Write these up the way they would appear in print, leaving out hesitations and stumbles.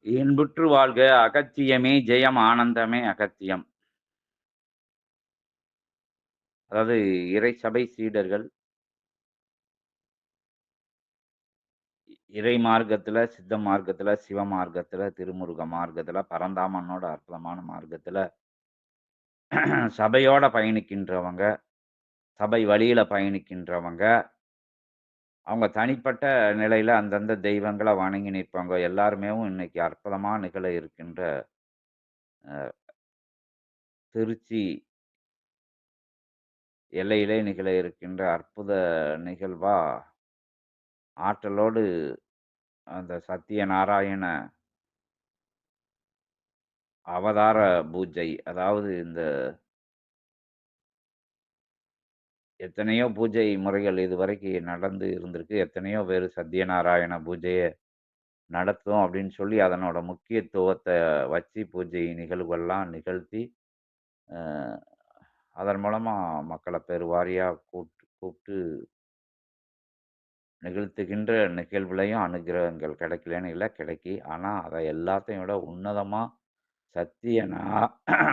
இன்புற்று வாழ்க அகத்தியமே ஜெயம் ஆனந்தமே அகத்தியம். அதாவது இறை சபை சீடர்கள் இறை மார்க்கத்துல, சித்த மார்க்கத்துல, சிவ மார்க்கத்துல, திருமுருக மார்க்கத்துல, பரந்தாமனோட அற்புதமான மார்க்கத்துல சபையோட பயணிக்கின்றவங்க, சபை வழியில பயணிக்கின்றவங்க, அவங்க தனிப்பட்ட நிலையில அந்தந்த தெய்வங்கள வணங்கி நிற்பவங்க எல்லாருமேவும் இன்னைக்கு அற்புதமா நிகழ இருக்கின்ற திருச்சி எல்லையிலே நிகழ இருக்கின்ற அற்புத நிகழ்வா ஆற்றலோடு அந்த சத்யநாராயண அவதார பூஜை. அதாவது இந்த எத்தனையோ பூஜை முறைகள் இதுவரைக்கு நடந்து இருந்திருக்கு. எத்தனையோ பேரு சத்யநாராயண பூஜைய நடத்தும் அப்படின்னு சொல்லி, அதனோட முக்கியத்துவத்த வச்சு பூஜை நிகழ்வுகள்லாம் நிகழ்த்தி, அ அதன் மூலமா மக்கள பெருவாரியா கூப்ட்டு நிகழ்த்துகின்ற நிகழ்வுலயும் அனுக்கிரகங்கள் கிடைக்கலன்னு இல்ல, கிடைக்கி. ஆனா, அத எல்லாத்தையும் விட உன்னதமா சத்திய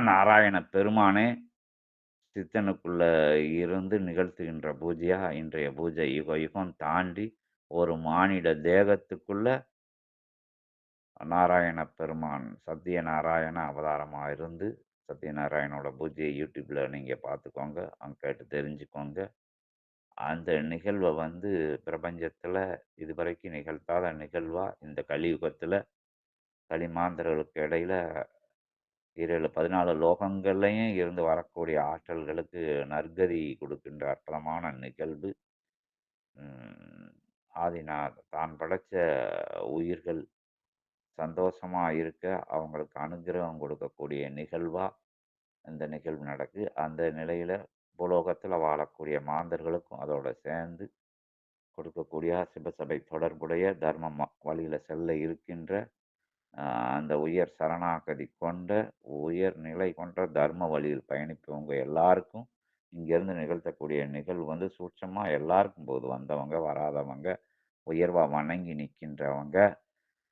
நாராயண பெருமானே சித்தனுக்குள்ள இருந்து நிகழ்த்துகின்ற பூஜையா இன்றைய பூஜை. யுக யுகம் தாண்டி ஒரு மானிட தேகத்துக்குள்ள நாராயண பெருமான் சத்யநாராயண அவதாரமா இருந்து, சத்யநாராயணோட பூஜைய YouTubeல நீங்க பார்த்துக்கோங்க. அங்க கேட்டு தெரிஞ்சுக்கோங்க. அந்த நிகழ்வ வந்து பிரபஞ்சத்துல இதுவரைக்கும் நிகழ்த்தாத நிகழ்வா இந்த கலியுகத்துல கலிமாந்தர்களுக்கு இடையில 14 லோகங்கள்லயும் இருந்து வரக்கூடிய ஆற்றல்களுக்கு நற்கதி கொடுக்கின்ற அற்புதமான நிகழ்வு. ம். ஆதிநாத் தான் படைச்ச உயிர்கள் சந்தோஷமா இருக்க, அவங்களுக்கு அனுக்கிரகம் கொடுக்கக்கூடிய நிகழ்வா இந்த நிகழ்வு நடக்கு. அந்த நிலையில பூலோகத்துல வாழக்கூடிய மாந்தர்களுக்கும் அதோட சேர்ந்து கொடுக்கக்கூடிய சிவசபை தொடர்புடைய வழியில செல்ல இருக்கின்ற அ அந்த உயர் சரணாகதி கொண்ட, உயர் நிலை கொண்ட தர்ம வழியில் பயணிப்பவங்க எல்லாருக்கும், இங்கேருந்து நிகழ்த்தக்கூடிய நிகழ்வு வந்து சூட்சமா எல்லாருக்கும் போது வந்தவங்க, வராதவங்க, உயர்வா வணங்கி நிற்கின்றவங்க,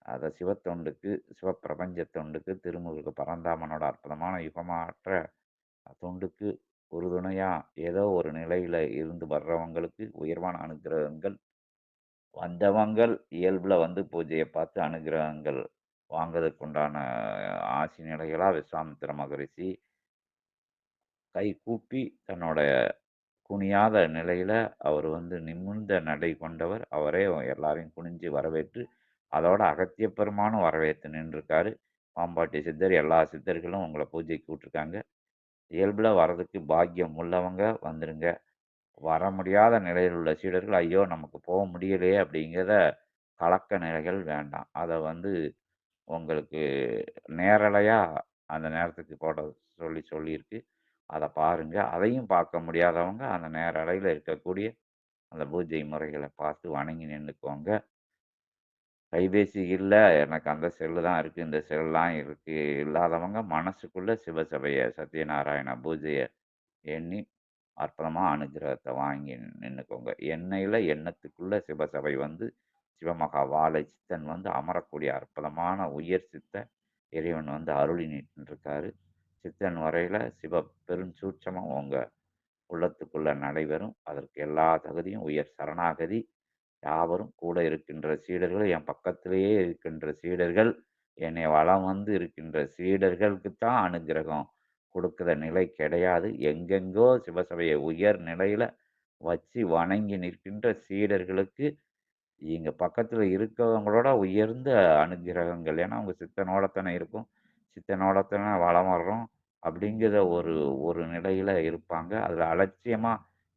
அத சிவத்தொண்டுக்கு, சிவப்பிரபஞ்ச தொண்டுக்கு, திருமுருக பரந்தாமனோட அற்புதமான யுகமாற்ற தொண்டுக்கு உறுதுணையா ஏதோ ஒரு நிலையில இருந்து வர்றவங்களுக்கு உயர்வான அனுக்கிரகங்கள், வந்தவங்கள் இயல்புல வந்து பூஜைய பார்த்து அனுக்கிரகங்கள் வாங்குறதுக்குண்டான ஆசி நிலைகளா விஸ்வாமித்திர மகரிஷி கைகூப்பி தன்னோட குனியாத நிலையில அவர் வந்து நிமிர்ந்த நடை கொண்டவர். அவரே எல்லாரையும் குனிஞ்சு வரவேற்று, அதோட அகத்திய பெருமானும் வரவேத்து நின்றுருக்காரு. பாம்பாட்டி சித்தர், எல்லா சித்தர்களும் உங்கள பூஜைக்கு கூப்ட்டுருக்காங்க. இயல்புல வர்றதுக்கு பாக்கியம் உள்ளவங்க வந்துருங்க. வர முடியாத நிலையில் உள்ள சீடர்கள், ஐயோ! நமக்கு முடியலையே அப்படிங்கிறத கலக்க நிலைகள் வேண்டாம். அத வந்து உங்களுக்கு நேரலையா அந்த நேரத்துக்கு போட சொல்லியிருக்கு. அத பாருங்க. அதையும் பார்க்க முடியாதவங்க, அந்த நேரலையில இருக்கக்கூடிய அந்த பூஜை முறைகள பார்த்து வணங்கி நின்னுக்கோங்க. கைபேசி இல்ல, எனக்கு அந்த செல்லு தான் இருக்கு, இந்த செல்லாம் இருக்கு இல்லாதவங்க மனசுக்குள்ள சிவசபைய சத்யநாராயண பூஜைய எண்ணி அற்புதமா அனுக்கிரகத்த வாங்கி நின்னுக்கோங்க. எண்ணெயில எண்ணத்துக்குள்ள சிவசபை வந்து சிவமகா வாழை சித்தன் வந்து அமரக்கூடிய அற்புதமான உயர் சித்த இறைவன் வந்து அருளி நின்றுருக்காரு. சித்தன் வரையில சிவ பெருஞ்சூட்சமம் உங்க உள்ளத்துக்குள்ள நடைபெறும். அதற்கு எல்லா தகுதியும் உயர் சரணாகதி. யாவரும் கூட இருக்கின்ற சீடர்கள், என் பக்கத்திலேயே இருக்கின்ற சீடர்கள், என்னை வலம் வந்து இருக்கின்ற சீடர்களுக்கு தான் அனுக்கிரகம் கொடுக்கிற நிலை கிடையாது. எங்கெங்கோ சிவசபைய உயர் நிலையில வச்சு வணங்கி நிற்கின்ற சீடர்களுக்கு, இங்க பக்கத்துல இருக்கவங்களோட உயர்ந்த அனுக்கிரகங்கள். ஏன்னா, அவங்க சித்தனோட தானே இருக்கும். சித்தனோட தானே வலம் வர்றோம். அப்படிங்கிற ஒரு ஒரு நிலையில இருப்பாங்க. அதுல அலட்சியமா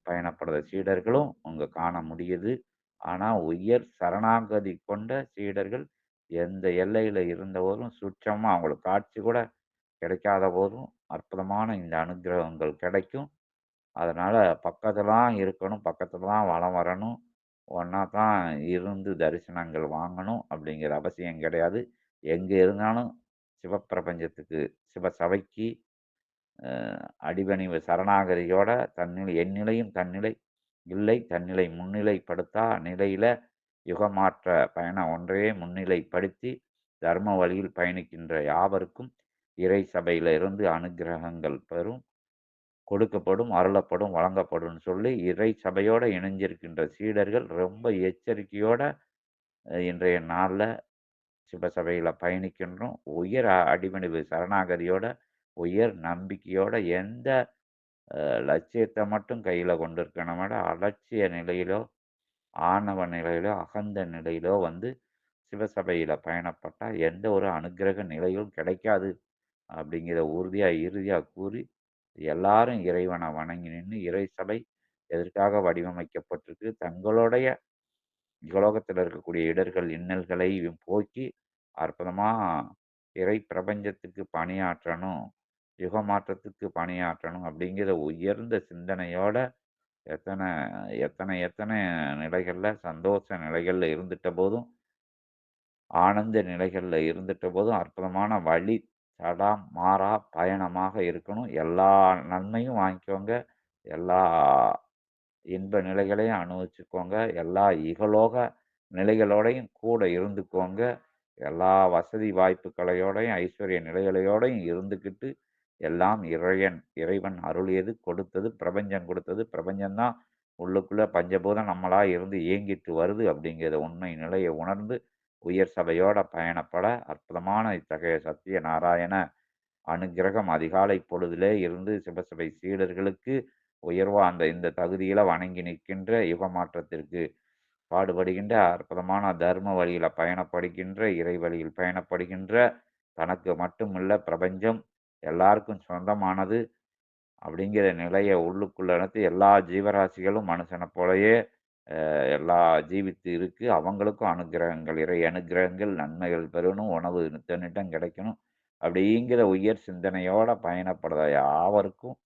பயணப்படுற சீடர்களும் அங்க காண முடியுது. ஆனா, உயர் சரணாகதி கொண்ட சீடர்கள் எந்த எல்லையில இருந்தபோதும் சூட்சமமா அவங்களுக்கு காட்சி கூட கிடைக்காத போதும், அற்புதமான இந்த அனுக்கிரகங்கள் கிடைக்கும். அதனால பக்கத்துல தான் இருக்கணும், பக்கத்துல தான் வலம் வரணும், ஒண்ணா தான் இருந்து தரிசனங்கள் வாங்கணும் அப்படிங்கிற அவசியம் கிடையாது. எங்க இருந்தாலும் சிவப்பிரபஞ்சத்துக்கு, சிவசபைக்கு அ அடிபணிவு சரணாகதியோட எந்நிலையும் தன்னிலை இல்லை, தன்னிலை முன்னிலைப்படுத்தா நிலையில யுகமாற்ற பயணம் ஒன்றையே முன்னிலைப்படுத்தி தர்ம வழியில் பயணிக்கின்ற யாவருக்கும் இறை சபையில இருந்து அனுக்கிரகங்கள் கொடுக்கப்படும், அருளப்படும், வழங்கப்படும்னு சொல்லி இறை சபையோட இணைஞ்சிருக்கின்ற சீடர்கள் ரொம்ப எச்சரிக்கையோட இன்றைய நாள்ல சிவசபையில பயணிக்கின்றோம். உயர் அடிபணிவு சரணாகதியோட, உயர் நம்பிக்கையோட எந்த லட்சியத்த மட்டும் கையில கொண்டிருக்கணும் விட, அலட்சிய நிலையிலோ, ஆணவ நிலையிலோ, அகந்த நிலையிலோ வந்து சிவசபையில பயணப்பட்டா எந்த ஒரு அனுக்கிரக நிலையும் கிடைக்காது. அப்படிங்கிற உறுதியா, இறுதியா கூறி, எல்லாரும் இறைவன வணங்கி நின்னு, இறை சபை எதற்காக வடிவமைக்கப்பட்டிருக்கு? தங்களுடைய இகலோகத்தில இருக்கக்கூடிய இடர்கள், இன்னல்களையும் போக்கி, அற்புதமா இறை பிரபஞ்சத்துக்கு பணியாற்றணும். யுக மாற்றத்துக்கு பணியாற்றணும் அப்படிங்கிற உயர்ந்த சிந்தனையோட எத்தன எத்தனை எத்தனை நிலைகள்ல, சந்தோஷ நிலைகள்ல இருந்துட்ட போதும், ஆனந்த நிலைகள்ல இருந்துட்ட போதும், அற்புதமான வழி மாறா பயணமாக இருக்கணும். எல்லா நன்மையும் வாங்கிக்கோங்க. எல்லா இன்ப நிலைகளையும் அனுபவிச்சுக்கோங்க. எல்லா இகலோக நிலைகளோடையும் கூட இருந்துக்கோங்க. எல்லா வசதி வாய்ப்புகளையோடையும், ஐஸ்வர்ய நிலைகளையோடையும் இருந்துக்கிட்டு, எல்லாம் இறைவன் அருளியது, கொடுத்தது, பிரபஞ்சம் கொடுத்தது. பிரபஞ்சம் தான் உள்ளுக்குள்ள பஞ்சபூதம் நம்மளா இருந்து இயங்கிட்டு வருது அப்படிங்கிற உண்மை நிலையை உணர்ந்து, உயர் சபையோட பயணப்பட, அற்புதமான இத்தகைய சத்திய நாராயண அனுக்கிரகம் அதிகாலை பொழுதிலே இருந்து சிவசபை சீடர்களுக்கு உயர்வா இந்த தகுதியில வணங்கி நிற்கின்ற யுக மாற்றத்திற்கு பாடுபடுகின்ற அற்புதமான தர்ம வழியில பயணப்படுகின்ற, இறை வழியில் பயணப்படுகின்ற, தனக்கு மட்டுமில்ல பிரபஞ்சம் எல்லாருக்கும் சொந்தமானது அப்படிங்கிற நிலைய உள்ளுக்குள்ள நினைத்து எல்லா ஜீவராசிகளும் மனுஷனைப் போலயே எல்லா ஜீவித்து இருக்கு. அவங்களுக்கும் அனுக்கிரகங்கள், இறை அனுக்கிரகங்கள், நன்மைகள் பெறணும், உணவு நித்தனிடம் கிடைக்கணும். அப்படிங்கிற உயர் சிந்தனையோட பயணப்படுற யாவருக்கும்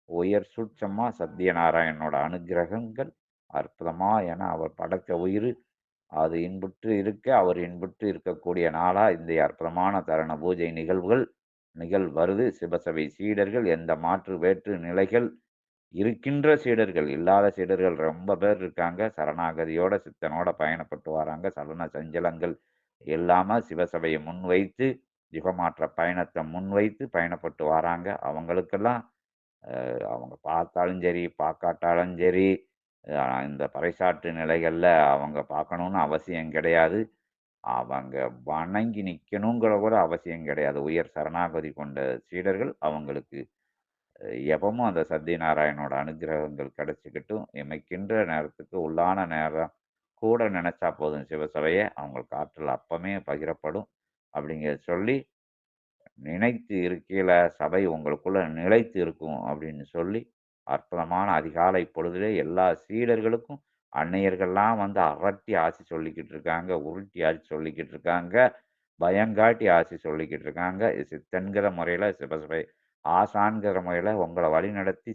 உயர் சூட்சமா சத்தியநாராயணனோட அனுக்கிரகங்கள் அற்புதமா என அவர் படைத்த உயிர் அது இன்புற்று இருக்க, அவர் இன்புற்று இருக்கக்கூடிய நாளா இந்த அற்புதமான தருண பூஜை வருது. சிவசபை சீடர்கள் எந்த மாற்று வேற்று நிலைகள் இருக்கின்ற சீடர்கள், இல்லாத சீடர்கள் ரொம்ப பேர் இருக்காங்க. சரணாகதியோட, சித்தனோட பயணப்பட்டு வராங்க. சலன சஞ்சலங்கள் இல்லாம சிவசபையை முன்வைத்து, யுகமாற்ற பயணத்தை முன்வைத்து பயணப்பட்டு வராங்க. அவங்களுக்கெல்லாம் அவங்க பார்த்தாலும் சரி, பார்க்காட்டாலும் சரி, இந்த பறைசாற்று நிலைகள்ல அவங்க பார்க்கணும்னு அவசியம் கிடையாது. அவங்க வணங்கி நிக்கணுங்கிற கூட அவசியம் கிடையாது. உயர் சரணாகதி கொண்ட சீடர்கள் அவங்களுக்கு எப்பவும் அந்த சத்தியநாராயணனோட அனுக்கிரகங்கள் கிடைச்சுக்கிட்டும், இமைக்கின்ற நேரத்துக்கு உள்ளான நேரம் கூட நினைச்சா போதும் சிவசபைய, அவங்களுக்கு ஆற்றல் அப்பமே பகிரப்படும். அப்படிங்கிறத சொல்லி, நினைத்து இருக்கையில சபை உங்களுக்குள்ள நிலைத்து இருக்கும் அப்படின்னு சொல்லி, அற்புதமான அதிகாலை பொழுதிலே எல்லா சீடர்களுக்கும் அன்னையர்கள்லாம் வந்து அரட்டி ஆசி சொல்லிக்கிட்டு இருக்காங்க. உருட்டி ஆசி சொல்லிக்கிட்டு இருக்காங்க. பயங்காட்டி ஆசி சொல்லிக்கிட்டு இருக்காங்க. சித்தன்கிற முறையில சிவசபை ஆசான்கிற முறையில உங்கள வழிநடத்தி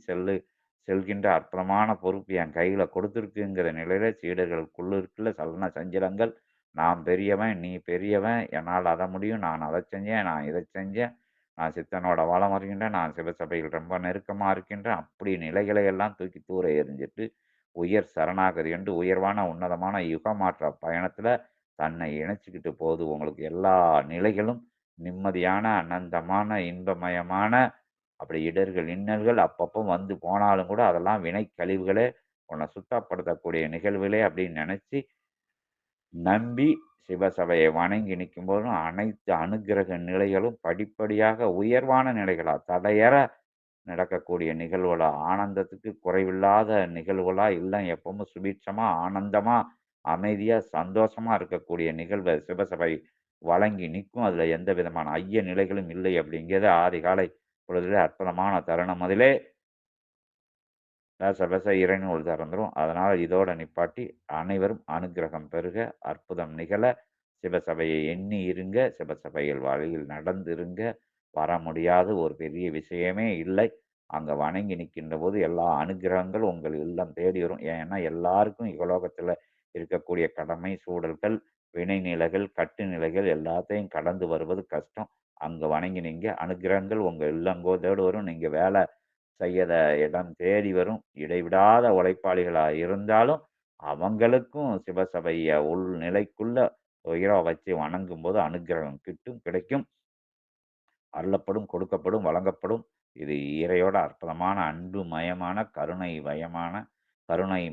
செல்கின்ற அற்புதமான பொறுப்பு என் கையில கொடுத்துருக்குங்கிற நிலையில சீடர்களுக்குள்ள இருக்குள்ள சலன சஞ்சலங்கள், நான் பெரியவன், நீ பெரியவன், என்னால் அத முடியும், நான் அத செஞ்சேன், நான் இத செஞ்சேன், நான் சித்தனோட வலம் வருகின்றேன், நான் சிவசபையில் ரொம்ப நெருக்கமா இருக்கின்றேன். அப்படி நிலைகளை எல்லாம் தூக்கி தூர எறிஞ்சிட்டு, உயர் சரணாகதி என்று உயர்வான உன்னதமான யுகமாற்ற பயணத்துல தன்னை இணைச்சுக்கிட்டு போகுது. உங்களுக்கு எல்லா நிலைகளும் நிம்மதியான, அனந்தமான, இன்பமயமான அப்படி இடர்கள், இன்னல்கள் அப்பப்போ வந்து போனாலும் கூட அதெல்லாம் வினை கழிவுகளே, உன்னை சுத்தப்படுத்தக்கூடிய நிகழ்வுகளே அப்படின்னு நினைச்சு, நம்பி சிவசபையை வணங்கி நிக்கும்போதும் அனைத்து அனுக்கிரக நிலைகளும் படிப்படியாக உயர்வான நிலைகளா, தடையற நடக்கக்கூடிய நிகழ்வுகளா, ஆனந்தத்துக்கு குறைவில்லாத நிகழ்வுகளா, இல்ல எப்பவும் சுபீட்சமா, ஆனந்தமா, அமைதியா, சந்தோஷமா இருக்கக்கூடிய நிகழ்வ சிவசபை வழங்கி நிக்கும். அதுல எந்த விதமான ஐய நிலைகளும் இல்லை அப்படிங்கிறத ஆதிகாலை பொழுதிலே அற்புதமான தருணம் அதிலே இறைநூல் திறந்துரும். அதனால இதோட நிப்பாட்டி அனைவரும் அனுக்கிரகம் பெறுக, அற்புதம் நிகழ, சிவசபையை எண்ணி இருங்க, சிவசபையில் வழியில் நடந்திருங்க. வர முடியாத ஒரு பெரிய விஷயமே இல்லை. அங்க வணங்கி நிற்கின்றபோது எல்லா அனுக்கிரகங்களும் உங்கள் இல்லம் தேடி வரும். ஏன்னா எல்லாருக்கும் இகலோகத்துல இருக்கக்கூடிய கடமை, சூழல்கள், வினை நிலைகள், கட்டு நிலைகள் எல்லாத்தையும் கடந்து வருவது கஷ்டம். அங்க வணங்கி நீங்க அனுக்கிரகங்கள் உங்க இல்லங்கோதோடு வரும். நீங்க வேலை செய்யற இடம் தேடி வரும். இடைவிடாத உழைப்பாளிகளா இருந்தாலும், அவங்களுக்கும் சிவசபைய உள் நிலைக்குள்ள உயர வச்சு வணங்கும்போது அனுக்கிரகம் கிட்டும், கிடைக்கும். அருளப்படும், கொடுக்கப்படும், வழங்கப்படும். இது இறையோட அற்புதமான அன்பு மயமான, கருணை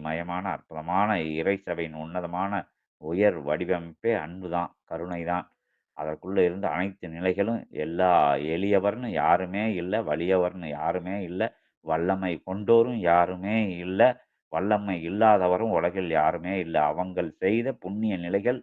மயமான அற்புதமான இறை சபையின் உன்னதமான உயர் வடிவமைப்பே அன்பு தான், கருணை தான். அதற்குள்ள இருந்த அனைத்து நிலைகளும் எல்லா எளியவர்ன்னு யாருமே இல்ல, வலியவர்ன்னு யாருமே இல்ல, வல்லமை கொண்டோரும் யாருமே இல்ல, வல்லமை இல்லாதவரும் உலகில் யாருமே இல்ல. அவங்கள் செய்த புண்ணிய நிலைகள்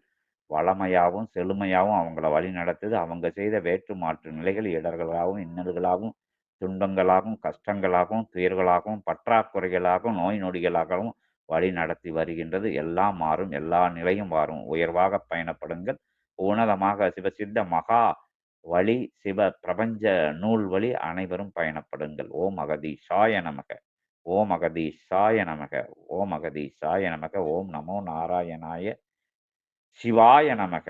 வளமையாவும், செழுமையாவும் அவங்கள வழிநடத்துது. அவங்க செய்த வேற்று மாற்று நிலைகள் இடர்களாகவும், இன்னல்களாகவும், துன்பங்களாகவும், கஷ்டங்களாகவும், துயர்களாகவும், பற்றாக்குறைகளாகவும், நோய் நொடிகளாகவும் வழிநடத்தி வருகின்றது. எல்லாம் மாறும். எல்லா நிலையும் மாறும். உயர்வாக பயணப்படுங்கள். உன்னதமாக சிவசித்த மகா வழி, சிவ பிரபஞ்ச நூல் வழி அனைவரும் பயணப்படுங்கள். ஓம் அகதீஷாய நமக. ஓம் அகதீஷாய நமக. ஓம் அகதீஷாய நமக. ஓம் நமோ நாராயணாய சிவாய நமக.